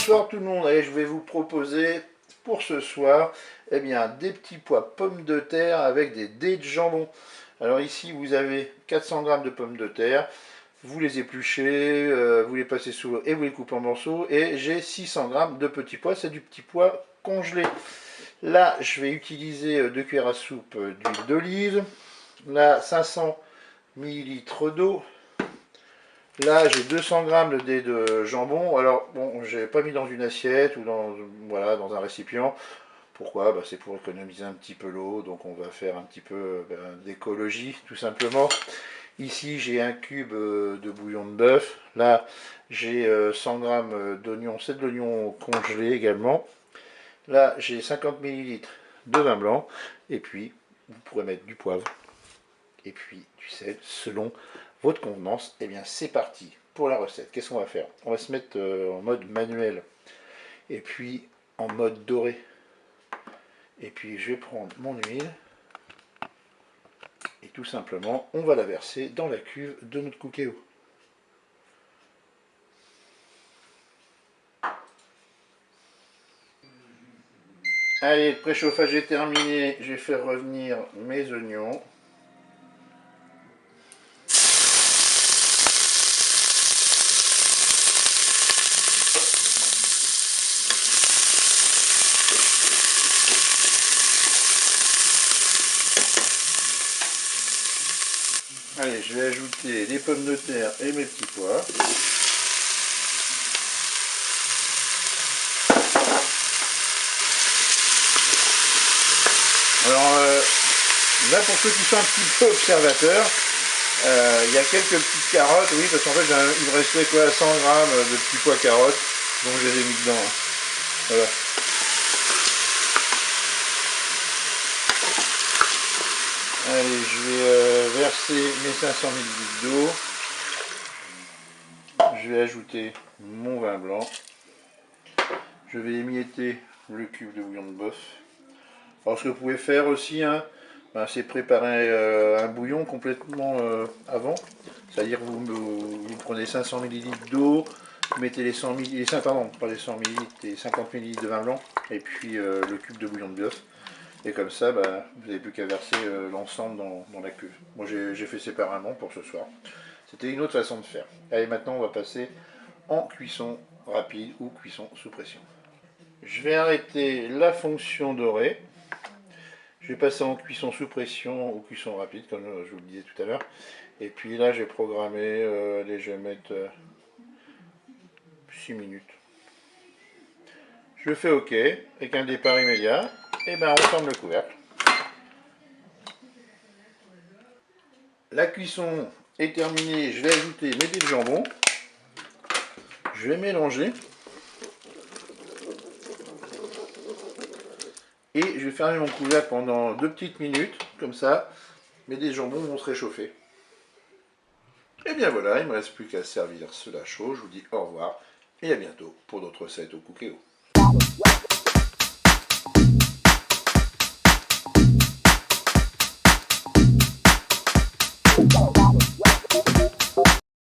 Bonsoir tout le monde, allez, je vais vous proposer pour ce soir eh bien, des petits pois pommes de terre avec des dés de jambon. Alors ici vous avez 400 g de pommes de terre, vous les épluchez, vous les passez sous l'eau et vous les coupez en morceaux. Et j'ai 600 g de petits pois, c'est du petit pois congelé. Là je vais utiliser 2 cuillères à soupe d'huile d'olive, là 500 ml d'eau. Là, j'ai 200 g de dés de jambon. Alors, bon, j'ai pas mis dans une assiette ou dans, voilà, dans un récipient. Pourquoi? C'est pour économiser un petit peu l'eau. Donc, on va faire un petit peu d'écologie, tout simplement. Ici, j'ai un cube de bouillon de bœuf. Là, j'ai 100 g d'oignons. C'est de l'oignon congelé également. Là, j'ai 50 ml de vin blanc. Et puis, vous pourrez mettre du poivre. Et puis, du sel, selon votre convenance. Et bien, c'est parti pour la recette. Qu'est-ce qu'on va faire? On va se mettre en mode manuel et puis en mode doré. Et puis je vais prendre mon huile et tout simplement on va la verser dans la cuve de notre cookéo. Allez, le préchauffage est terminé. Je vais faire revenir mes oignons. Allez, je vais ajouter les pommes de terre et mes petits pois. Alors là, pour ceux qui sont un petit peu observateurs, il y a quelques petites carottes, oui, parce qu'en fait il me restait quoi, 100 g de petits pois carottes, donc je les ai mis dedans. Voilà. Allez, je vais verser mes 500 ml d'eau. Je vais ajouter mon vin blanc. Je vais émietter le cube de bouillon de bœuf. Alors ce que vous pouvez faire aussi, hein, c'est préparer un bouillon complètement avant. C'est-à-dire que vous prenez 500 ml d'eau, vous mettez les 100 ml, pardon, pas les 100 ml, les 50 ml de vin blanc, et puis le cube de bouillon de bœuf. Et comme ça, vous n'avez plus qu'à verser l'ensemble dans la cuve. Moi j'ai fait séparément pour ce soir. C'était une autre façon de faire. Allez, maintenant on va passer en cuisson rapide ou cuisson sous pression. Je vais arrêter la fonction dorée. Je vais passer en cuisson sous pression ou cuisson rapide, comme je vous le disais tout à l'heure. Et puis là, j'ai programmé, allez, je vais mettre 6 minutes. Je fais OK, avec un départ immédiat. Et on ferme le couvercle. La cuisson est terminée, je vais ajouter mes dés de jambon. Je vais mélanger. Et je vais fermer mon couvercle pendant 2 petites minutes, comme ça, mes dés de jambon vont se réchauffer. Et bien voilà, il ne me reste plus qu'à servir cela chaud. Je vous dis au revoir et à bientôt pour d'autres recettes au Cookéo.